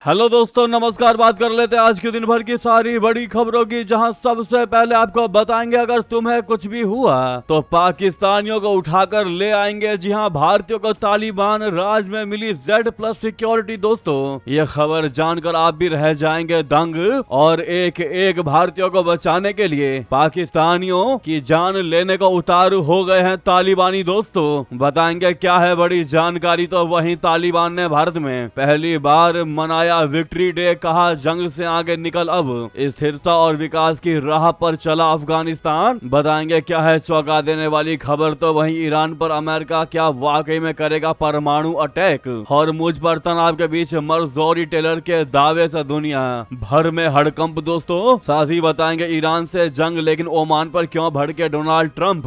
Hello दोस्तों, नमस्कार। बात कर लेते हैं आज के दिन भर की सारी बड़ी खबरों की, जहां सबसे पहले आपको बताएंगे अगर तुम्हें कुछ भी हुआ तो पाकिस्तानियों को उठाकर ले आएंगे। जी हां, भारतीयों को तालिबान राज में मिली Z+ सिक्योरिटी। दोस्तों, ये खबर जानकर आप भी रह जाएंगे दंग। और एक एक भारतीयों को बचाने के लिए पाकिस्तानियों की जान लेने को उतारू हो गए हैं तालिबानी। दोस्तों, बताएंगे क्या है बड़ी जानकारी। तो वहीं तालिबान ने भारत में पहली बार मनाया विक्ट्री डे, कहा जंग से आगे निकल, अब स्थिरता और विकास की राह पर चला अफगानिस्तान। बताएंगे क्या है चौंका देने वाली खबर। तो वहीं ईरान पर अमेरिका क्या वाकई में करेगा परमाणु अटैक, और मुझ पर तनाव के बीच मर्जोरी टेलर के दावे से दुनिया भर में हड़कंप। दोस्तों, साथ ही बताएंगे ईरान से जंग लेकिन ओमान पर क्यों भड़के Donald Trump,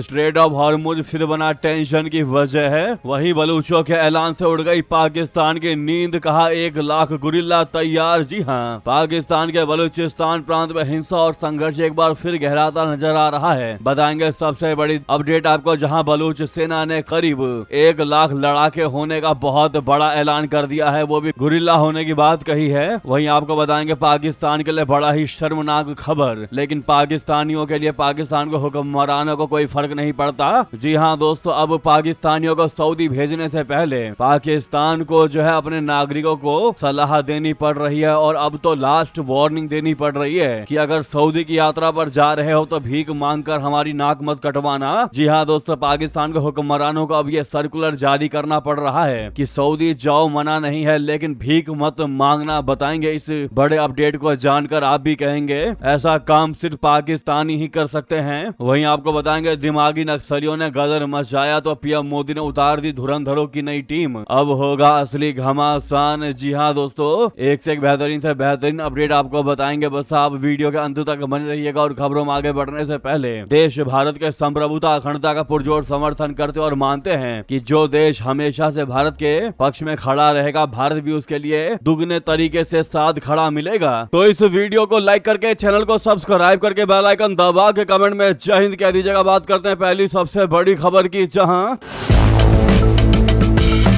straight of Hormuz फिर बना टेंशन की वजह है। वहीं बलूचों के ऐलान से उड़ गई पाकिस्तान की नींद, कहा 1 लाख गुरिल्ला तैयार। जी हां, पाकिस्तान के बलूचिस्तान प्रांत में हिंसा और संघर्ष एक बार फिर गहराता नजर आ रहा है। बताएंगे सबसे बड़ी अपडेट आपको, जहां बलूच सेना ने करीब 1 लाख लड़ाके होने का बहुत बड़ा ऐलान कर दिया है, वो भी गुरिल्ला होने की बात कही है। वहीं आपको बताएंगे पाकिस्तान के लिए बड़ा ही शर्मनाक खबर, लेकिन पाकिस्तानियों के लिए, पाकिस्तान को हुक्मरानों को कोई फर्क नहीं पड़ता। जी हां दोस्तों, अब पाकिस्तानियों को सऊदी भेजने से पहले पाकिस्तान को जो है अपने नागरिकों को सलाह देनी पड़ रही है, और अब तो लास्ट वार्निंग देनी पड़ रही है कि अगर सऊदी की यात्रा पर जा रहे हो तो भीख मांगकर हमारी नाक मत कटवाना। जी हाँ दोस्तों, पाकिस्तान के हुक्मरानों को अब ये सर्कुलर जारी करना पड़ रहा है कि सऊदी जाओ मना नहीं है, लेकिन भीख मत मांगना। बताएंगे इस बड़े अपडेट को जानकर आप भी कहेंगे ऐसा काम सिर्फ पाकिस्तानी ही कर सकते हैं। वहीं आपको बताएंगे दिमागी नक्सलियों ने गदर मचाया तो पीएम मोदी ने उतार दी धुरंधरों की नई टीम, अब होगा असली घमासान। जी हाँ दोस्तों, एक से एक बेहतरीन से बेहतरीन अपडेट आपको बताएंगे, बस आप वीडियो के अंत तक बने रहिएगा। और खबरों में आगे बढ़ने से पहले, देश भारत के संप्रभुता अखंडता का पुरजोर समर्थन करते और मानते हैं कि जो देश हमेशा से भारत के पक्ष में खड़ा रहेगा, भारत भी उसके लिए दुगने तरीके से साथ खड़ा मिलेगा। तो इस वीडियो को लाइक करके, चैनल को सब्सक्राइब करके, बेल आइकन दबा के कमेंट में जय हिंद कह दीजिएगा। बात करते हैं पहली सबसे बड़ी खबर की, जहां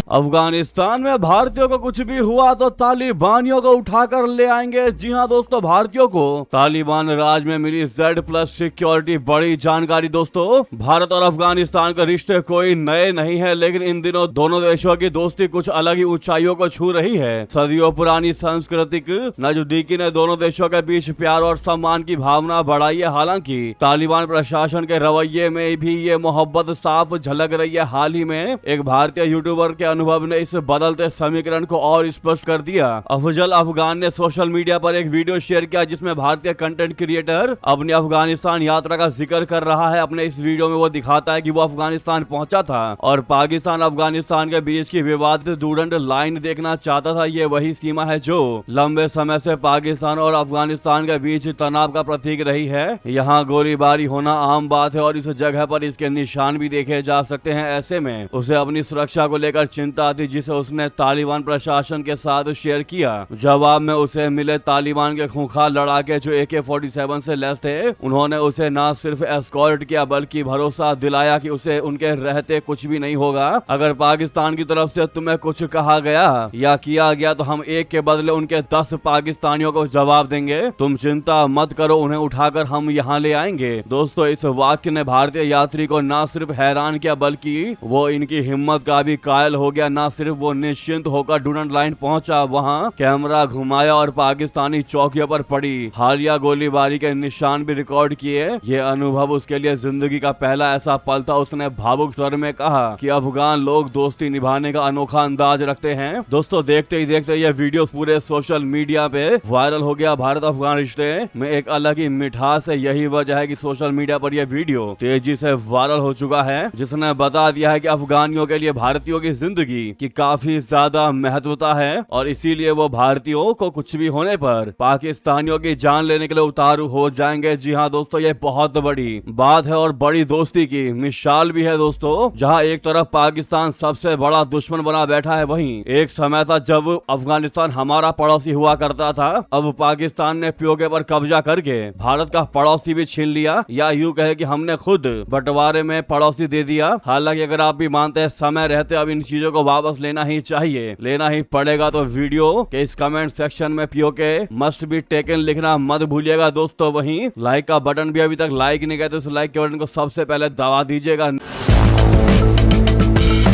अफगानिस्तान में भारतीयों को कुछ भी हुआ तो तालिबानियों को उठाकर ले आएंगे। जी हां दोस्तों, भारतीयों को तालिबान राज में मिली Z+ सिक्योरिटी। बड़ी जानकारी दोस्तों, भारत और अफगानिस्तान के रिश्ते कोई नए नहीं है, लेकिन इन दिनों दोनों देशों की दोस्ती कुछ अलग ही ऊंचाइयों को छू रही है। सदियों पुरानी सांस्कृतिक नजदीकी ने दोनों देशों के बीच प्यार और सम्मान की भावना बढ़ाई है। हालांकि तालिबान प्रशासन के रवैये में भी ये मोहब्बत साफ झलक रही है। हाल ही में एक भारतीय यूट्यूबर के अनुभव ने इस बदलते समीकरण को और स्पष्ट कर दिया। अफजल अफगान ने सोशल मीडिया पर एक वीडियो शेयर किया जिसमें भारतीय कंटेंट क्रिएटर अपनी अफगानिस्तान यात्रा का जिक्र कर रहा है। अपने इस वीडियो में वो दिखाता है कि वो अफगानिस्तान पहुंचा था और पाकिस्तान अफगानिस्तान के बीच की विवादित दुरंड लाइन देखना चाहता था। ये वही सीमा है जो लंबे समय से पाकिस्तान और अफगानिस्तान के बीच तनाव का प्रतीक रही है। यहाँ गोलीबारी होना आम बात है और इस जगह पर इसके निशान भी देखे जा सकते हैं। ऐसे में उसे अपनी सुरक्षा को लेकर चिंता थी, जिसे उसने तालिबान प्रशासन के साथ शेयर किया। जवाब में उसे मिले तालिबान के खूंखार लड़ाके जो AK-47 से लैस थे। उन्होंने उसे न सिर्फ एस्कॉर्ट किया बल्कि भरोसा दिलाया कि उसे उनके रहते कुछ भी नहीं होगा। अगर पाकिस्तान की तरफ से तुम्हें कुछ कहा गया या किया गया तो हम एक के बदले उनके 10 पाकिस्तानियों को जवाब देंगे। तुम चिंता मत करो, उन्हें उठाकर हम यहाँ ले आएंगे। दोस्तों, इस वाक्य ने भारतीय यात्री को न सिर्फ हैरान किया बल्कि वो इनकी हिम्मत का भी कायल हो गया। न सिर्फ वो निश्चिंत होकर डुरंड लाइन पहुंचा, वहां कैमरा घुमाया और पाकिस्तानी चौकियों पर पड़ी हालिया गोलीबारी के निशान भी रिकॉर्ड किए। ये अनुभव उसके लिए जिंदगी का पहला ऐसा पल था। उसने भावुक स्वर में कहा कि अफगान लोग दोस्ती निभाने का अनोखा अंदाज रखते हैं। दोस्तों, देखते ही देखते ये वीडियो पूरे सोशल मीडिया पे वायरल हो गया। भारत अफगान रिश्ते में एक अलग ही मिठास है। यही वजह है कि सोशल मीडिया पर यह वीडियो तेजी से वायरल हो चुका है, जिसने बता दिया है कि अफगानियों के लिए भारतीयों की जिंदगी की काफी ज्यादा महत्वता है और इसीलिए वो भारतीयों को कुछ भी होने पर पाकिस्तानियों की जान लेने के लिए उतारू हो जाएंगे। जी हाँ दोस्तों, ये बहुत बड़ी बात है और बड़ी दोस्ती की मिसाल भी है। दोस्तों, जहाँ एक तरफ पाकिस्तान सबसे बड़ा दुश्मन बना बैठा है, वहीं एक समय था जब अफगानिस्तान हमारा पड़ोसी हुआ करता था। अब पाकिस्तान ने पीओके पर कब्जा करके भारत का पड़ोसी भी छीन लिया, या यूँ कहे कि हमने खुद बंटवारे में पड़ोसी दे दिया। हालांकि अगर आप भी मानते हैं समय रहते अब इन चीजों वीडियो को वापस लेना ही चाहिए, लेना ही पड़ेगा। तो वीडियो के इस कमेंट सेक्शन में पीओके मस्ट बी टेकन लिखना मत भूलिएगा दोस्तों। वहीं लाइक का बटन भी अभी तक लाइक नहीं किया तो इस लाइक के बटन को सबसे पहले दबा दीजिएगा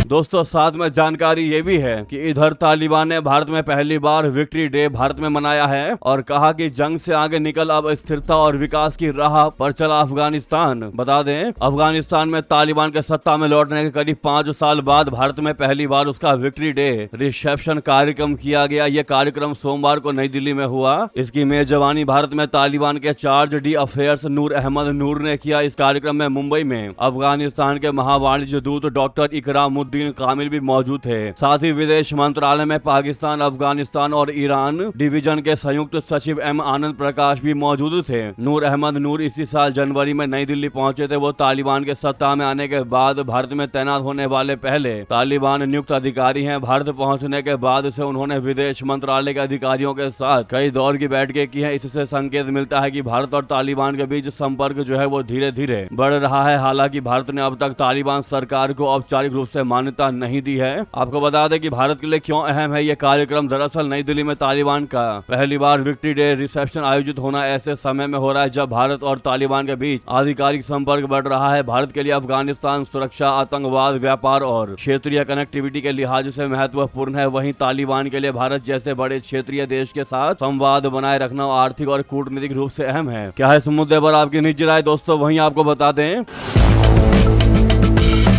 दोस्तों। साथ में जानकारी ये भी है कि इधर तालिबान ने भारत में पहली बार विक्ट्री डे भारत में मनाया है और कहा कि जंग से आगे निकल अब स्थिरता और विकास की राह पर चला अफगानिस्तान। बता दें, अफगानिस्तान में तालिबान के सत्ता में लौटने के करीब 5 साल बाद भारत में पहली बार उसका विक्ट्री डे रिसेप्शन कार्यक्रम किया गया। ये कार्यक्रम सोमवार को नई दिल्ली में हुआ। इसकी मेजबानी भारत में तालिबान के चार्ज डी अफेयर्स नूर अहमद नूर ने किया। इस कार्यक्रम में मुंबई में अफगानिस्तान के महावाणिज्य दूत डॉक्टर इकरामुद्दीन कामिल भी मौजूद थे। साथ ही विदेश मंत्रालय में पाकिस्तान, अफगानिस्तान और ईरान डिवीजन के संयुक्त सचिव एम आनंद प्रकाश भी मौजूद थे। नूर अहमद नूर इसी साल जनवरी में नई दिल्ली पहुंचे थे। वो तालिबान के सत्ता में आने के बाद भारत में तैनात होने वाले पहले तालिबान नियुक्त अधिकारी हैं। भारत पहुंचने के बाद से उन्होंने विदेश मंत्रालय के अधिकारियों के साथ कई दौर की बैठकें की हैं। इससे संकेत मिलता है कि भारत और तालिबान के बीच संपर्क जो है वो धीरे धीरे बढ़ रहा है। हालांकि भारत ने अब तक तालिबान सरकार को औपचारिक रूप से मान्यता नहीं दी है। आपको बता दें कि भारत के लिए क्यों अहम है ये कार्यक्रम। दरअसल नई दिल्ली में तालिबान का पहली बार विक्ट्री डे रिसेप्शन आयोजित होना ऐसे समय में हो रहा है जब भारत और तालिबान के बीच आधिकारिक संपर्क बढ़ रहा है। भारत के लिए अफगानिस्तान सुरक्षा, आतंकवाद, व्यापार और क्षेत्रीय कनेक्टिविटी के लिहाज से महत्वपूर्ण है। वहीं तालिबान के लिए भारत जैसे बड़े क्षेत्रीय देश के साथ संवाद बनाए रखना आर्थिक और कूटनीतिक रूप से अहम है। क्या है इस मुद्दे पर आपकी निजी राय दोस्तों? वहीं आपको बता दें,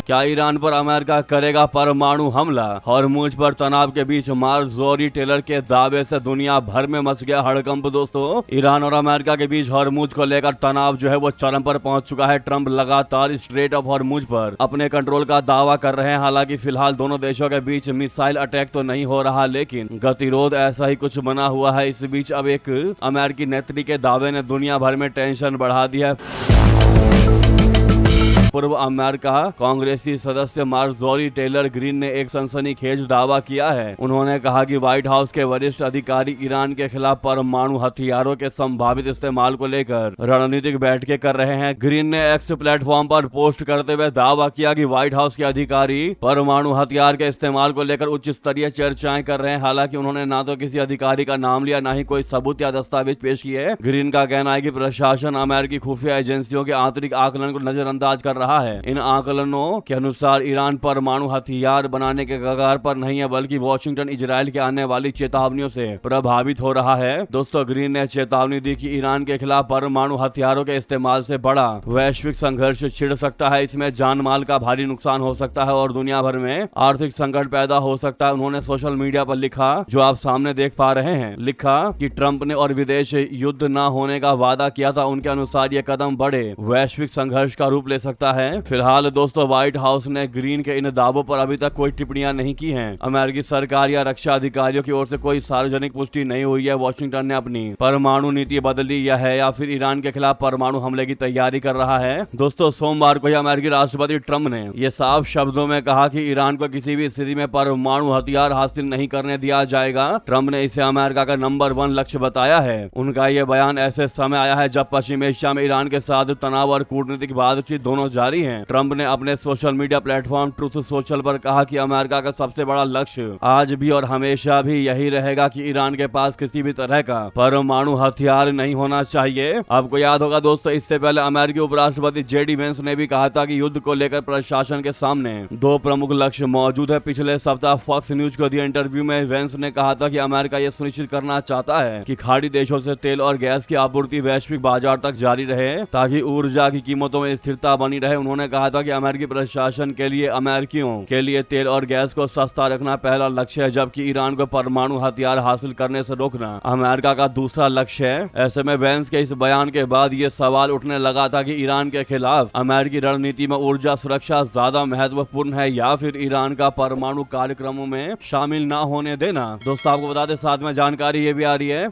क्या ईरान पर अमेरिका करेगा परमाणु हमला? हॉर्मुज पर तनाव के बीच मार्जोरी टेलर के दावे से दुनिया भर में मच गया हड़कंप दोस्तों। ईरान और अमेरिका के बीच हॉर्मुज को लेकर तनाव जो है वो चरम पर पहुंच चुका है। ट्रंप लगातार स्ट्रेट ऑफ हॉर्मुज पर अपने कंट्रोल का दावा कर रहे हैं। हालांकि फिलहाल दोनों देशों के बीच मिसाइल अटैक तो नहीं हो रहा, लेकिन गतिरोध ऐसा ही कुछ बना हुआ है। इस बीच अब एक अमेरिकी नेत्री के दावे ने दुनिया भर में टेंशन बढ़ा दी है। पूर्व अमेरिका कांग्रेसी सदस्य मार्जोरी टेलर ग्रीन ने एक सनसनीखेज दावा किया है। उन्होंने कहा कि व्हाइट हाउस के वरिष्ठ अधिकारी ईरान के खिलाफ परमाणु हथियारों के संभावित इस्तेमाल को लेकर रणनीतिक बैठकें कर रहे हैं। ग्रीन ने एक्स प्लेटफॉर्म पर पोस्ट करते हुए दावा किया कि व्हाइट हाउस के अधिकारी परमाणु हथियार के इस्तेमाल को लेकर उच्च स्तरीय चर्चाएं कर रहे हैं। हालांकि उन्होंने ना तो किसी अधिकारी का नाम लिया, ना ही कोई सबूत या दस्तावेज पेश किए। ग्रीन का कहना है कि प्रशासन अमेरिकी खुफिया एजेंसियों के आंतरिक आकलन को नजरअंदाज कर रहा है। इन आकलनों के अनुसार ईरान परमाणु हथियार बनाने के कगार पर नहीं है, बल्कि वॉशिंगटन इजराइल के आने वाली चेतावनियों से प्रभावित हो रहा है। दोस्तों, ग्रीन ने चेतावनी दी कि ईरान के खिलाफ परमाणु हथियारों के इस्तेमाल से बड़ा वैश्विक संघर्ष छिड़ सकता है। इसमें जान माल का भारी नुकसान हो सकता है और दुनिया भर में आर्थिक संकट पैदा हो सकता है। उन्होंने सोशल मीडिया पर लिखा, जो आप सामने देख पा रहे हैं, लिखा कि ट्रंप ने और विदेश युद्ध न होने का वादा किया था। उनके अनुसार यह कदम बड़े वैश्विक संघर्ष का रूप ले सकता है। फिलहाल दोस्तों, व्हाइट हाउस ने ग्रीन के इन दावों पर अभी तक कोई टिप्पणियां नहीं की हैं। अमेरिकी सरकार या रक्षा अधिकारियों की ओर से कोई सार्वजनिक पुष्टि नहीं हुई है। वॉशिंगटन ने अपनी परमाणु नीति बदली है या फिर ईरान के खिलाफ परमाणु हमले की तैयारी कर रहा है। दोस्तों, सोमवार को ही अमेरिकी राष्ट्रपति ट्रंप ने यह साफ शब्दों में कहा कि ईरान को किसी भी स्थिति में परमाणु हथियार हासिल नहीं करने दिया जाएगा। ट्रंप ने इसे अमेरिका का नंबर 1 लक्ष्य बताया है। उनका यह बयान ऐसे समय आया है जब पश्चिम एशिया में ईरान के साथ तनाव और कूटनीतिक बातचीत दोनों जारी है। ट्रंप ने अपने social media platform truth social पर कहा कि अमेरिका का सबसे बड़ा लक्ष्य आज भी और हमेशा भी यही रहेगा कि ईरान के पास किसी भी तरह का परमाणु हथियार नहीं होना चाहिए। आपको याद होगा दोस्तों, इससे पहले अमेरिकी उपराष्ट्रपति जेडी वेंस ने भी कहा था कि युद्ध को लेकर प्रशासन के सामने 2 प्रमुख लक्ष्य मौजूद है। पिछले सप्ताह फॉक्स न्यूज को दिए इंटरव्यू में वेंस ने कहा था कि अमेरिका यह सुनिश्चित करना चाहता है कि खाड़ी देशों से तेल और गैस की आपूर्ति वैश्विक बाजार तक जारी रहे ताकि ऊर्जा की कीमतों में स्थिरता बनी रहे। उन्होंने कहा था कि अमेरिकी प्रशासन के लिए अमेरिकियों के लिए तेल और गैस को सस्ता रखना पहला लक्ष्य है, जबकि ईरान को परमाणु हथियार हासिल करने से रोकना अमेरिका का दूसरा लक्ष्य है। ऐसे में वेंस के इस बयान के बाद ये सवाल उठने लगा था कि ईरान के खिलाफ अमेरिकी रणनीति में ऊर्जा सुरक्षा ज्यादा महत्वपूर्ण है या फिर ईरान का परमाणु कार्यक्रमों में शामिल ना होने देना। दोस्तों, आपको बता दें, साथ में जानकारी ये भी आ रही है,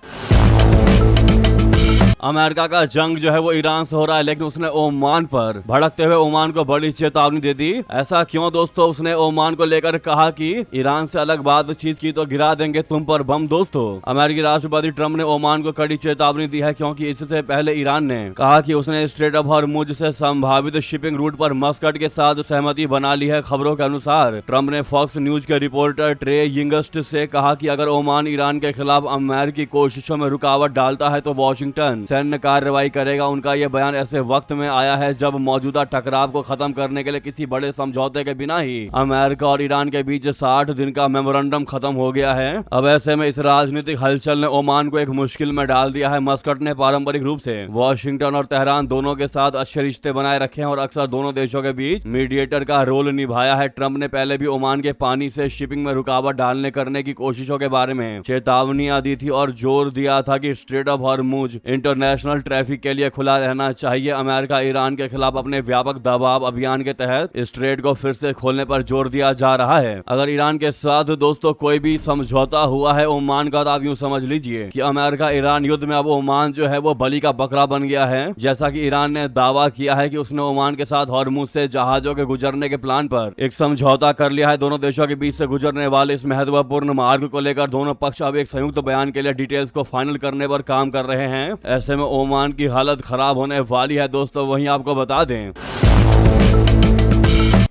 अमेरिका का जंग जो है वो ईरान से हो रहा है, लेकिन उसने ओमान पर भड़कते हुए ओमान को बड़ी चेतावनी दे दी। ऐसा क्यों दोस्तों? उसने ओमान को लेकर कहा कि ईरान से अलग बातचीत की तो गिरा देंगे तुम पर बम। दोस्तों, अमेरिकी राष्ट्रपति ट्रंप ने ओमान को कड़ी चेतावनी दी है, क्योंकि इससे पहले ईरान ने कहा कि उसने स्ट्रेट ऑफ हॉर्मुज से संभावित शिपिंग रूट पर मस्कट के साथ सहमति बना ली है। खबरों के अनुसार ट्रंप ने फॉक्स न्यूज के रिपोर्टर ट्रे यिंगस्ट से कहा कि अगर ओमान ईरान के खिलाफ अमेरिकी कोशिशों में रुकावट डालता है तो वॉशिंगटन सैन्य कार्रवाई करेगा। उनका यह बयान ऐसे वक्त में आया है जब मौजूदा टकराव को खत्म करने के लिए किसी बड़े समझौते के बिना ही अमेरिका और ईरान के बीच 60 दिन का मेमोरेंडम खत्म हो गया है। अब ऐसे में इस राजनीतिक हलचल ने ओमान को एक मुश्किल में डाल दिया है। मस्कट ने पारंपरिक रूप से वॉशिंगटन और तेहरान दोनों के साथ अच्छे रिश्ते बनाए रखे हैं और अक्सर दोनों देशों के बीच मीडिएटर का रोल निभाया है। ट्रंप ने पहले भी ओमान के पानी से शिपिंग में रुकावट डालने करने की कोशिशों के बारे में चेतावनियां दी थी और जोर दिया था कि straight of Hormuz international traffic के लिए खुला रहना चाहिए। अमेरिका ईरान के खिलाफ अपने व्यापक दबाव अभियान के तहत स्ट्रेट को फिर से खोलने पर जोर दिया जा रहा है। अगर ईरान के साथ दोस्तों कोई भी समझौता हुआ है ओमान का, तो आप यूं समझ लीजिए कि अमेरिका ईरान युद्ध में अब ओमान जो है वो बलि का बकरा बन गया है। जैसा कि ईरान ने दावा किया है कि उसने ओमान के साथ हॉर्मुज से जहाजों के गुजरने के प्लान पर एक समझौता कर लिया है। दोनों देशों के बीच से गुजरने वाले इस महत्वपूर्ण मार्ग को लेकर दोनों पक्ष अब एक संयुक्त बयान के लिए डिटेल्स को फाइनल करने पर काम कर रहे हैं। ऐसे में ओमान की हालत खराब होने वाली है दोस्तों। वहीं आपको बता दें,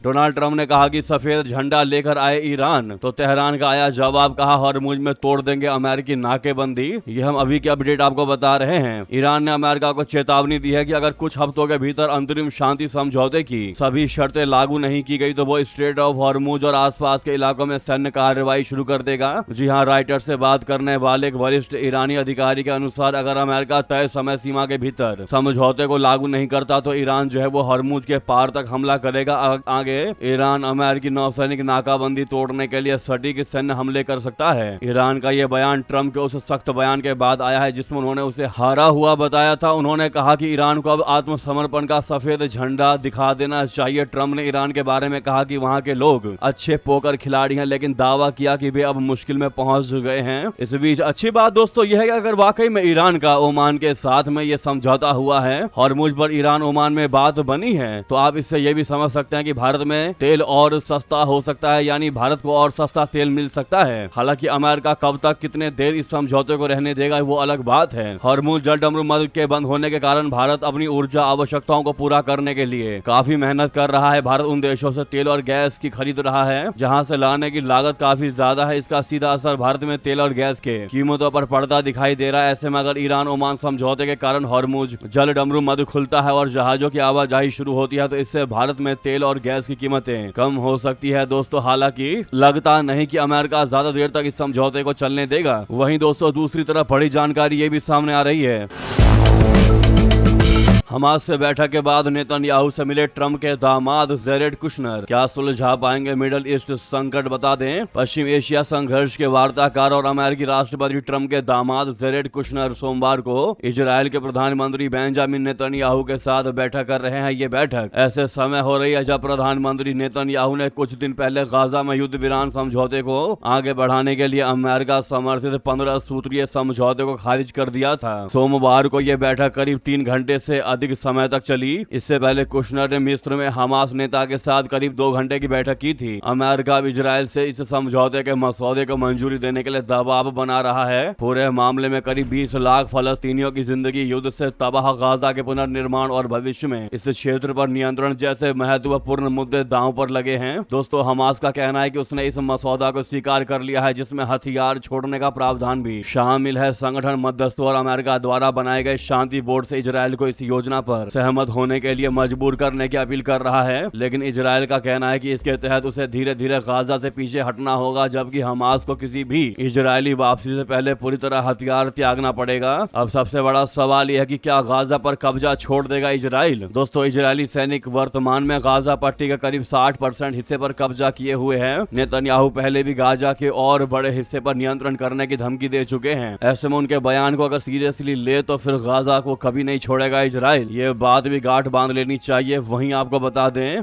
डोनाल्ड ट्रंप ने कहा कि सफेद झंडा लेकर आए ईरान, तो तेहरान का आया जवाब, कहा हॉर्मुज में तोड़ देंगे अमेरिकी नाकेबंदी। ये हम अभी की अपडेट आपको बता रहे हैं। ईरान ने अमेरिका को चेतावनी दी है कि अगर कुछ हफ्तों के भीतर अंतरिम शांति समझौते की सभी शर्तें लागू नहीं की गई तो वो स्ट्रेट ऑफ हॉर्मुज और आसपास के इलाकों में सैन्य कार्रवाई शुरू कर देगा। जी हाँ, राइटर से बात करने वाले एक वरिष्ठ ईरानी अधिकारी के अनुसार अगर अमेरिका तय समय सीमा के भीतर समझौते को लागू नहीं करता तो ईरान जो है वो हॉर्मुज के पार तक हमला करेगा। आगे ईरान अमेरिकी नौसैनिक नाकाबंदी तोड़ने के लिए सटीक सैन्य हमले कर सकता है। ईरान का यह बयान ट्रंप के उस सख्त बयान के बाद आया है जिसमें उन्होंने उसे हारा हुआ बताया था। उन्होंने कहा कि ईरान को अब आत्मसमर्पण का सफेद झंडा दिखा देना चाहिए। ट्रंप ने ईरान के बारे में कहा कि वहां के लोग अच्छे पोकर खिलाड़ी हैं, लेकिन दावा किया कि वे अब मुश्किल में पहुंच गए हैं। इस बीच अच्छी बात दोस्तों यह है कि अगर वाकई में ईरान का ओमान के साथ में ये समझौता हुआ है, हॉर्मुज पर ईरान ओमान में बात बनी है, तो आप इससे ये भी समझ सकते हैं कि भारत में तेल और सस्ता हो सकता है, यानी भारत को और सस्ता तेल मिल सकता है। हालांकि अमेरिका कब तक कितने देर इस समझौते को रहने देगा वो अलग बात है। हॉर्मुज जलडमरू मार्ग के बंद होने के कारण भारत अपनी ऊर्जा आवश्यकताओं को पूरा करने के लिए काफी मेहनत कर रहा है। भारत उन देशों से तेल और गैस की खरीद रहा है जहां से लाने की लागत काफी ज्यादा है। इसका सीधा असर भारत में तेल और गैस के कीमतों पर पड़ता दिखाई दे रहा है। ऐसे में अगर ईरान ओमान समझौते के कारण हॉर्मुज जलडमरू मार्ग खुलता है और जहाजों की आवाजाही शुरू होती है, तो इससे भारत में तेल और गैस की कीमतें कम हो सकती है दोस्तों। हालांकि लगता नहीं कि अमेरिका ज्यादा देर तक इस समझौते को चलने देगा। वहीं दोस्तों दूसरी तरफ बड़ी जानकारी ये भी सामने आ रही है। हमास से बैठक के बाद नेतन्याहू से मिले ट्रंप के दामाद जेरेड कुशनर, क्या सुलझा पाएंगे मिडल ईस्ट संकट? बता दें, पश्चिम एशिया संघर्ष के वार्ताकार और अमेरिकी राष्ट्रपति ट्रंप के दामाद जेरेड कुशनर सोमवार को इजराइल के प्रधानमंत्री बेंजामिन नेतन्याहू के साथ बैठक कर रहे हैं। ये बैठक ऐसे समय हो रही है जब प्रधानमंत्री नेतन्याहू ने कुछ दिन पहले गाजा में युद्ध विराम समझौते को आगे बढ़ाने के लिए अमेरिका समर्थित 15 सूत्रीय समझौते को खारिज कर दिया था। सोमवार को यह बैठक करीब 3 घंटे से अधिक समय तक चली। इससे पहले कुशनर ने मिस्र में हमास नेता के साथ करीब 2 घंटे की बैठक की थी। अमेरिका अब इजराइल से इस समझौते के मसौदे को मंजूरी देने के लिए दबाव बना रहा है। पूरे मामले में करीब 20 लाख फलस्तीनियों की जिंदगी, युद्ध से तबाह गाजा के पुनर्निर्माण और भविष्य में इस क्षेत्र पर नियंत्रण जैसे महत्वपूर्ण मुद्दे दांव पर लगे हैं। दोस्तों, हमास का कहना है कि उसने इस मसौदा को स्वीकार कर लिया है जिसमें हथियार छोड़ने का प्रावधान भी शामिल है। संगठन मध्यस्थों और अमेरिका द्वारा बनाए गए शांति बोर्ड से इजराइल को इस योजना पर सहमत होने के लिए मजबूर करने की अपील कर रहा है, लेकिन इजराइल का कहना है कि इसके तहत उसे धीरे धीरे गाजा से पीछे हटना होगा, जबकि हमास को किसी भी इजरायली वापसी से पहले पूरी तरह हथियार त्यागना पड़ेगा। अब सबसे बड़ा सवाल यह है कि क्या गाजा पर कब्जा छोड़ देगा इजराइल? दोस्तों, इजरायली सैनिक वर्तमान में गाजा पट्टी के करीब 60% हिस्से पर कब्जा किए हुए हैं। नेतन्याहू पहले भी गाजा के और बड़े हिस्से पर नियंत्रण करने की धमकी दे चुके हैं। ऐसे में उनके बयान को अगर सीरियसली ले तो फिर गाजा को कभी नहीं छोड़ेगा इजराइल। ये बात भी गांठ बांध लेनी चाहिए। वहीं आपको बता दें,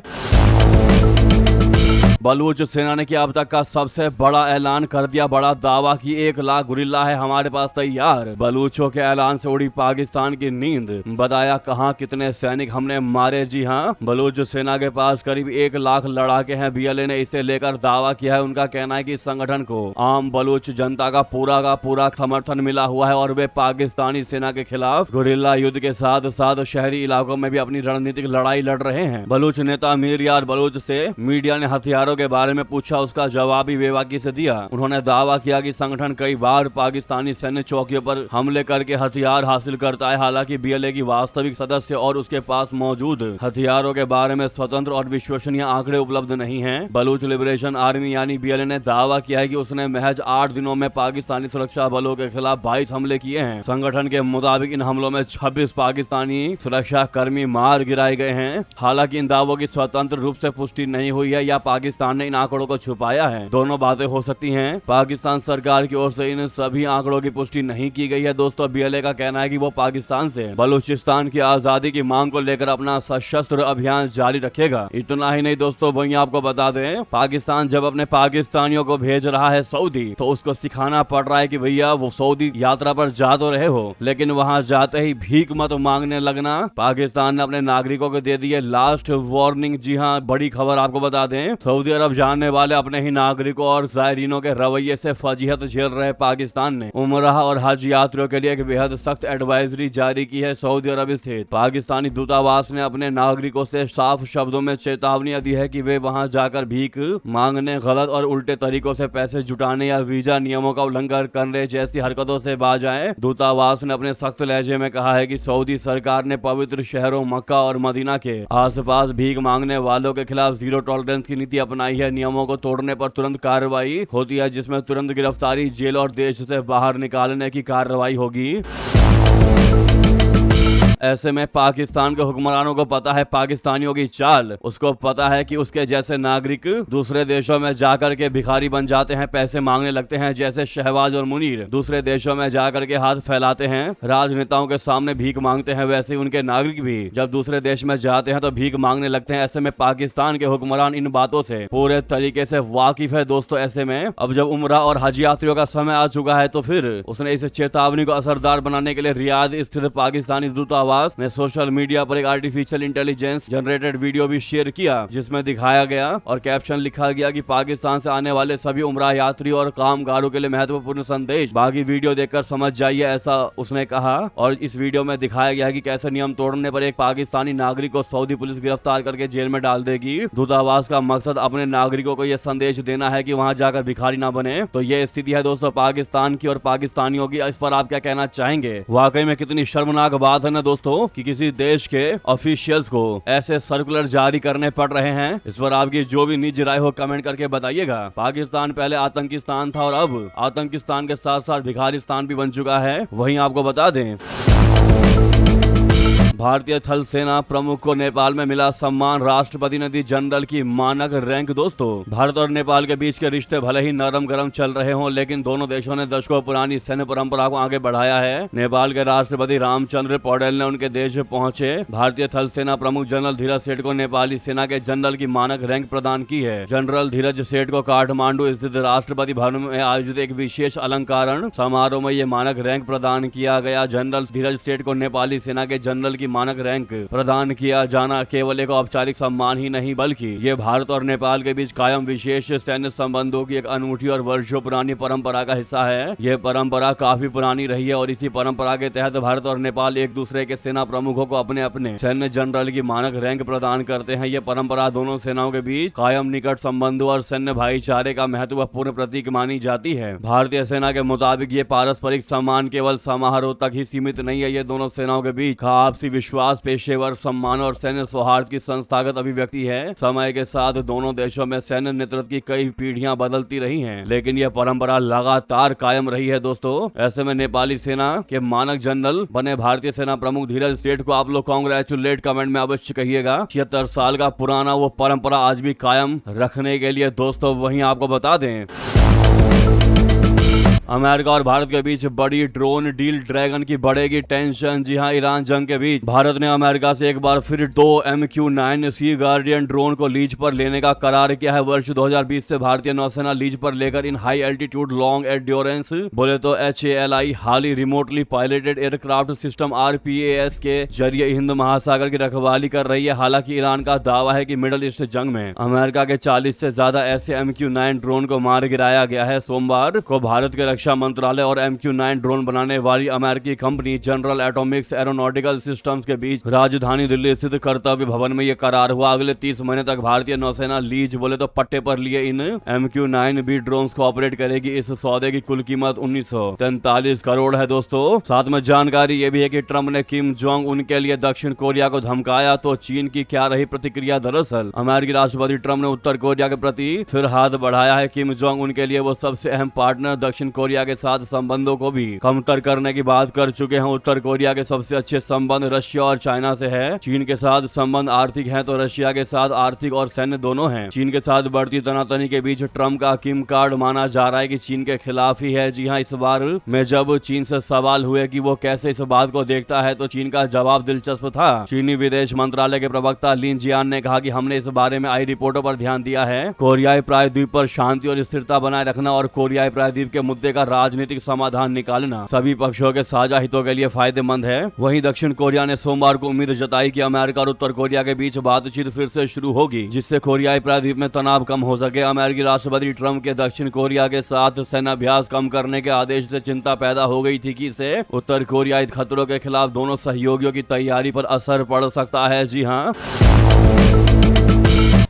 बलूच सेना ने किया अब तक का सबसे बड़ा ऐलान कर दिया, बड़ा दावा कि 1 लाख गुरिल्ला है हमारे पास तैयार। बलूचों के ऐलान से उड़ी पाकिस्तान की नींद, बताया कहां कितने सैनिक हमने मारे। जी हां, बलूच सेना के पास करीब 1 लाख लड़ाके हैं। बीएलए ने इसे लेकर दावा किया है। उनका कहना है कि इस संगठन को आम बलूच जनता का पूरा समर्थन मिला हुआ है और वे पाकिस्तानी सेना के खिलाफ गुरिल्ला युद्ध के साथ साथ शहरी इलाकों में भी अपनी रणनीतिक लड़ाई लड़ रहे हैं। बलूच नेता मीर यार बलूच से मीडिया ने हथियारों के बारे में पूछा, उसका जवाब भी बेबाकी से दिया। उन्होंने दावा किया कि संगठन कई बार पाकिस्तानी सैन्य चौकियों पर हमले करके हथियार हासिल करता है। हालांकि बीएलए की वास्तविक सदस्य और उसके पास मौजूद हथियारों के बारे में स्वतंत्र और विश्वसनीय आंकड़े उपलब्ध नहीं हैं। बलूच लिबरेशन आर्मी यानी बीएलए ने दावा किया है कि उसने महज 8 दिनों में पाकिस्तानी सुरक्षा बलों के खिलाफ 22 हमले किए हैं। संगठन के मुताबिक इन हमलों में 26 पाकिस्तानी सुरक्षा कर्मी मार गिराए गए हैं। हालांकि इन दावों की स्वतंत्र रूप से पुष्टि नहीं हुई है या पाकिस्तान ने इन आंकड़ों को छुपाया है। दोनों बातें हो सकती हैं। पाकिस्तान सरकार की ओर से इन सभी आंकड़ों की पुष्टि नहीं की गई है। दोस्तों, बीएलए का कहना है कि वो पाकिस्तान से बलूचिस्तान की आजादी की मांग को लेकर अपना सशस्त्र अभियान जारी रखेगा। इतना ही नहीं दोस्तों, वहीं आपको बता दें, पाकिस्तान जब अपने पाकिस्तानियों को भेज रहा है सऊदी, तो उसको सिखाना पड़ रहा है कि भैया वो सऊदी यात्रा पर जा तो रहे हो, लेकिन वहां जाते ही भीख मत मांगने लगना। पाकिस्तान ने अपने नागरिकों को दे दी है लास्ट वार्निंग। जी हाँ, बड़ी खबर आपको बता दें, सऊदी अरब जाने वाले अपने ही नागरिकों और जायरीनों के रवैये से फजीहत झेल रहे पाकिस्तान ने उमराह और हज यात्रियों के लिए एक बेहद सख्त एडवाइजरी जारी की है। सऊदी अरब स्थित पाकिस्तानी दूतावास ने अपने नागरिकों से साफ शब्दों में चेतावनी दी है कि वे वहां जाकर भीख मांगने, गलत और उल्टे तरीकों से पैसे जुटाने या वीजा नियमों का उल्लंघन करने जैसी हरकतों से बाज आए। दूतावास ने अपने सख्त लहजे में कहा है कि सऊदी सरकार ने पवित्र शहरों मक्का और मदीना के आसपास भीख मांगने वालों के खिलाफ जीरो टॉलरेंस की नीति अपनाई है। नियमों को तोड़ने पर तुरंत कार्रवाई होती है, जिसमें तुरंत गिरफ्तारी, जेल और देश से बाहर निकालने की कार्रवाई होगी। ऐसे में पाकिस्तान के हुक्मरानों को पता है पाकिस्तानियों की चाल। उसको पता है कि उसके जैसे नागरिक दूसरे देशों में जाकर के भिखारी बन जाते हैं, पैसे मांगने लगते हैं। जैसे शहबाज और मुनीर दूसरे देशों में जाकर के हाथ फैलाते हैं, राजनेताओं के सामने भीख मांगते हैं, वैसे उनके नागरिक भी जब दूसरे देश में जाते हैं तो भीख मांगने लगते हैं। ऐसे में पाकिस्तान के हुक्मरान इन बातों से पूरे तरीके से वाकिफ है। दोस्तों, ऐसे में अब जब उमरा और हज यात्रियों का समय आ चुका है तो फिर उसने इस चेतावनी को असरदार बनाने के लिए रियाद स्थित पाकिस्तानी दूतावास ने सोशल मीडिया पर एक आर्टिफिशियल इंटेलिजेंस जनरेटेड वीडियो भी शेयर किया, जिसमें दिखाया गया और कैप्शन लिखा गया कि पाकिस्तान से आने वाले सभी उमरा यात्री और कामगारों के लिए महत्वपूर्ण संदेश। बाकी वीडियो देखकर समझ जाइए, ऐसा उसने कहा। और इस वीडियो में दिखाया गया है कि कैसे नियम तोड़ने पर एक पाकिस्तानी नागरिक को सऊदी पुलिस गिरफ्तार करके जेल में डाल देगी। दूतावास का मकसद अपने नागरिकों को यह संदेश देना है कि वहां जाकर भिखारी ना बने। तो ये स्थिति है दोस्तों पाकिस्तान की और पाकिस्तानियों की। इस पर आप क्या कहना चाहेंगे? वाकई में कितनी शर्मनाक बात है ना दोस्तों कि किसी देश के ऑफिशियल्स को ऐसे सर्कुलर जारी करने पड़ रहे हैं। इस पर आपकी जो भी निजी राय हो कमेंट करके बताइएगा। पाकिस्तान पहले आतंकिस्तान था और अब आतंकिस्तान के साथ साथ भिखारिस्तान भी बन चुका है। वहीं आपको बता दें, भारतीय थल सेना प्रमुख को नेपाल में मिला सम्मान, राष्ट्रपति ने दी जनरल की मानक रैंक। दोस्तों, भारत और नेपाल के बीच के रिश्ते भले ही नरम गरम चल रहे हों, लेकिन दोनों देशों ने दशकों पुरानी सैन्य परंपरा को आगे बढ़ाया है। नेपाल के राष्ट्रपति रामचंद्र पौडेल ने उनके देश पहुंचे भारतीय थल सेना प्रमुख जनरल धीरज सेठ को नेपाली सेना के जनरल की मानक रैंक प्रदान की है। जनरल धीरज सेठ को काठमांडू स्थित राष्ट्रपति भवन में आयोजित एक विशेष अलंकरण समारोह में ये मानक रैंक प्रदान किया गया। जनरल धीरज सेठ को नेपाली सेना के जनरल की मानक रैंक प्रदान किया जाना केवल एक औपचारिक सम्मान ही नहीं, बल्कि ये भारत और नेपाल के बीच कायम विशेष सैन्य संबंधों की एक अनूठी और वर्षों पुरानी परंपरा का हिस्सा है। यह परंपरा काफी पुरानी रही है और इसी परंपरा के तहत भारत और नेपाल एक दूसरे के सेना प्रमुखों को अपने अपने सैन्य जनरल की मानक रैंक प्रदान करते हैं। यह परंपरा दोनों सेनाओं के बीच कायम निकट संबंधों और सैन्य भाईचारे का महत्वपूर्ण प्रतीक मानी जाती है। भारतीय सेना के मुताबिक ये पारस्परिक सम्मान केवल समारोह तक ही सीमित नहीं है। ये दोनों सेनाओं के बीच आपसी विश्वास, पेशेवर सम्मान और सैन्य सौहार्द की संस्थागत अभिव्यक्ति है। समय के साथ दोनों देशों में सैन्य नेतृत्व की कई पीढ़ियां बदलती रही हैं, लेकिन यह परंपरा लगातार कायम रही है। दोस्तों, ऐसे में नेपाली सेना के मानक जनरल बने भारतीय सेना प्रमुख धीरज सेठ को आप लोग कांग्रेचुलेट कमेंट में अवश्य कहिएगा। 76 साल का पुराना वो परंपरा आज भी कायम रखने के लिए। दोस्तों, वहीं आपको बता दें, अमेरिका और भारत के बीच बड़ी ड्रोन डील, ड्रैगन की बढ़ेगी टेंशन। जी हां, ईरान जंग के बीच भारत ने अमेरिका से एक बार फिर 2 MQ-9 सी गार्डियन ड्रोन को लीज पर लेने का करार किया है। वर्ष 2020 से भारतीय नौसेना लीज पर लेकर इन हाई एल्टीट्यूड लॉन्ग एंड्योरेंस बोले तो HALI हाली remotely piloted aircraft system RPAS के जरिए हिंद महासागर की रखवाली कर रही है। हालांकि ईरान का दावा है कि मिडल ईस्ट जंग में अमेरिका के 40 से ज्यादा ऐसे MQ-9 ड्रोन को मार गिराया गया है। सोमवार को भारत के रक्षा मंत्रालय और MQ-9 ड्रोन बनाने वाली अमेरिकी company general Atomics aeronautical systems के बीच राजधानी दिल्ली स्थित कर्तव्य भवन में यह करार हुआ। अगले 30 महीने तक भारतीय नौसेना लीज बोले तो पट्टे पर लिए इन MQ-9B ड्रोन्स को ऑपरेट करेगी। इस सौदे की कुल कीमत 1943 करोड़ है दोस्तों। साथ में जानकारी ये भी है कि ट्रंप ने किम जोंग उन के लिए दक्षिण कोरिया को धमकाया, तो चीन की क्या रही प्रतिक्रिया। दरअसल अमेरिकी राष्ट्रपति ट्रंप ने उत्तर कोरिया के प्रति फिर हाथ बढ़ाया है। किम जोंग उन के लिए वो सबसे अहम पार्टनर, दक्षिण कोरिया के साथ संबंधों को भी कमतर करने की बात कर चुके हैं। उत्तर कोरिया के सबसे अच्छे संबंध रशिया और चाइना से है। चीन के साथ संबंध आर्थिक है तो रशिया के साथ आर्थिक और सैन्य दोनों हैं। चीन के साथ बढ़ती तनातनी के बीच ट्रंप का किम कार्ड माना जा रहा है कि चीन के खिलाफ ही है। जी हाँ, इस बार में जब चीन से सवाल हुए कि वो कैसे इस बात को देखता है तो चीन का जवाब दिलचस्प था। चीनी विदेश मंत्रालय के प्रवक्ता लिन जियान ने कहा कि हमने इस बारे में आई रिपोर्टों पर ध्यान दिया है। कोरियाई प्रायद्वीप पर शांति और स्थिरता बनाए रखना और कोरियाई प्रायद्वीप के मुद्दे का राजनीतिक समाधान निकालना सभी पक्षों के साझा हितों के लिए फायदेमंद है। वहीं दक्षिण कोरिया ने सोमवार को उम्मीद जताई कि अमेरिका और उत्तर कोरिया के बीच बातचीत फिर से शुरू होगी, जिससे कोरियाई प्रायद्वीप में तनाव कम हो सके। अमेरिकी राष्ट्रपति ट्रंप के दक्षिण कोरिया के साथ सेनाभ्यास कम करने के आदेश से चिंता पैदा हो गई थी कि इससे उत्तर कोरियाई खतरों के खिलाफ दोनों सहयोगियों की तैयारी पर असर पड़ सकता है। जी हाँ,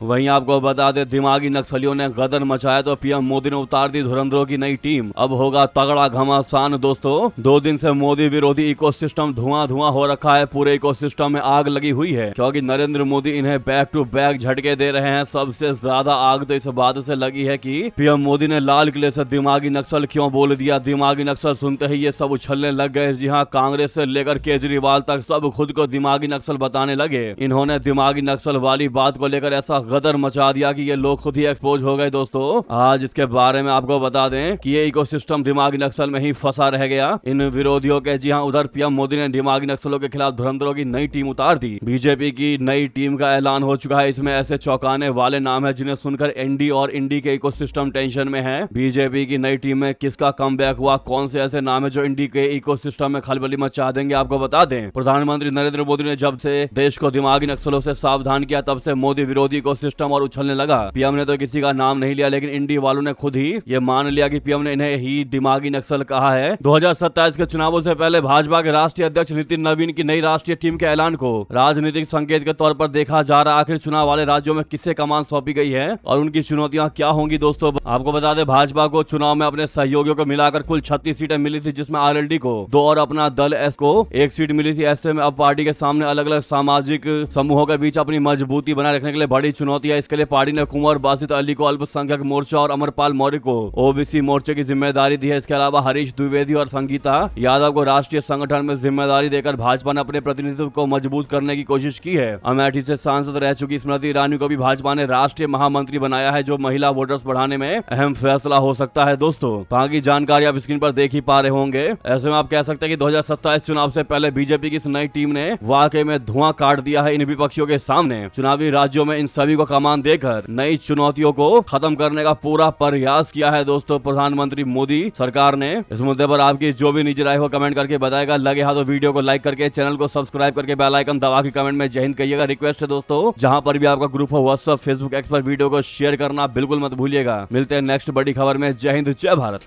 वहीं आपको बता दें दिमागी नक्सलियों ने गदर मचाया तो पीएम मोदी ने उतार दी धुरंधरों की नई टीम। अब होगा तगड़ा घमासान दोस्तों। 2 दिन से मोदी विरोधी इकोसिस्टम धुआं हो रखा है। पूरे इकोसिस्टम में आग लगी हुई है क्योंकि नरेंद्र मोदी इन्हें बैक टू बैक झटके दे रहे हैं। सबसे ज्यादा आग तो इस बात से लगी है कि पीएम मोदी ने लाल किले से दिमागी नक्सल क्यों बोल दिया। दिमागी नक्सल सुनते ही ये सब उछलने लग गए। जी हाँ, कांग्रेस से लेकर केजरीवाल तक सब खुद को दिमागी नक्सल बताने लगे। इन्होंने दिमागी नक्सल वाली बात को लेकर ऐसा गदर मचा दिया कि ये लोग खुद ही एक्सपोज हो गए दोस्तों। आज इसके बारे में आपको बता दें कि ये इकोसिस्टम दिमागी नक्सल में ही फंसा रह गया इन विरोधियों के। जी हाँ, उधर पीएम मोदी ने दिमागी नक्सलों के खिलाफ धुरंधरों की नई टीम उतार दी। बीजेपी की नई टीम का ऐलान हो चुका है। इसमें ऐसे चौंकाने वाले नाम है जिन्हें सुनकर एनडी और इंडी के इकोसिस्टम टेंशन में है। बीजेपी की नई टीम में किसका कमबैक हुआ, कौन से ऐसे नाम है जो इंडी के इकोसिस्टम में खलबली मचा देंगे, आपको बता दें। प्रधानमंत्री नरेंद्र मोदी ने जब से देश को दिमागी नक्सलों से सावधान किया तब से मोदी विरोधी इकोसिस्टम और उछलने लगा। पीएम ने तो किसी का नाम नहीं लिया, लेकिन इंडी वालों ने खुद ही ये मान लिया कि पीएम ने इन्हें ही दिमागी नक्सल कहा है। 2027 के चुनावों से पहले भाजपा के राष्ट्रीय अध्यक्ष नितिन नवीन की नई राष्ट्रीय टीम के ऐलान को राजनीतिक संकेत के तौर पर देखा जा रहा है। आखिर चुनाव वाले राज्यों में किसे कमान सौंपी गई है और उनकी चुनौतियां क्या होंगी दोस्तों। आपको बता दें भाजपा को चुनाव में अपने सहयोगियों को मिलाकर कुल 36 सीटें मिली थी, जिसमें आरएलडी को 2 और अपना दल एस को 1 सीट मिली थी। ऐसे में अब पार्टी के सामने अलग अलग सामाजिक समूहों के बीच अपनी मजबूती बनाए रखने के लिए बड़ी चुनौती है। इसके लिए पार्टी ने कुंवर बासित अली को अल्पसंख्यक मोर्चा और अमरपाल मौर्य को ओबीसी मोर्चे की जिम्मेदारी दी है। इसके अलावा हरीश द्विवेदी और संगीता यादव को राष्ट्रीय संगठन में जिम्मेदारी देकर भाजपा ने अपने प्रतिनिधित्व को मजबूत करने की कोशिश की है। अमेठी से सांसद रह चुकी स्मृति ईरानी को भी भाजपा ने राष्ट्रीय महामंत्री बनाया है, जो महिला वोटर्स बढ़ाने में अहम फैसला हो सकता है दोस्तों। बाकी जानकारी आप स्क्रीन पर देख ही पा रहे होंगे। ऐसे में आप कह सकते हैं कि 2027 चुनाव से पहले बीजेपी की इस नई टीम ने वाकई में धुआं काट दिया है इन विपक्षियों के सामने। चुनावी राज्यों में इन सभी को कमान देकर नई चुनौतियों को खत्म करने का पूरा प्रयास किया है दोस्तों प्रधानमंत्री मोदी सरकार ने। इस मुद्दे पर आपकी जो भी निजी राय हो कमेंट करके बताएगा। लगे हाथ तो वीडियो को लाइक करके चैनल को सब्सक्राइब करके बेल आइकन दबा के कमेंट में जय हिंद कहिएगा। रिक्वेस्ट है दोस्तों, जहां पर भी आपका ग्रुप हो व्हाट्सएप फेसबुक एक्स पर वीडियो को शेयर करना बिल्कुल मत भूलिएगा। मिलते हैं नेक्स्ट बड़ी खबर में। जय हिंद, जय भारत।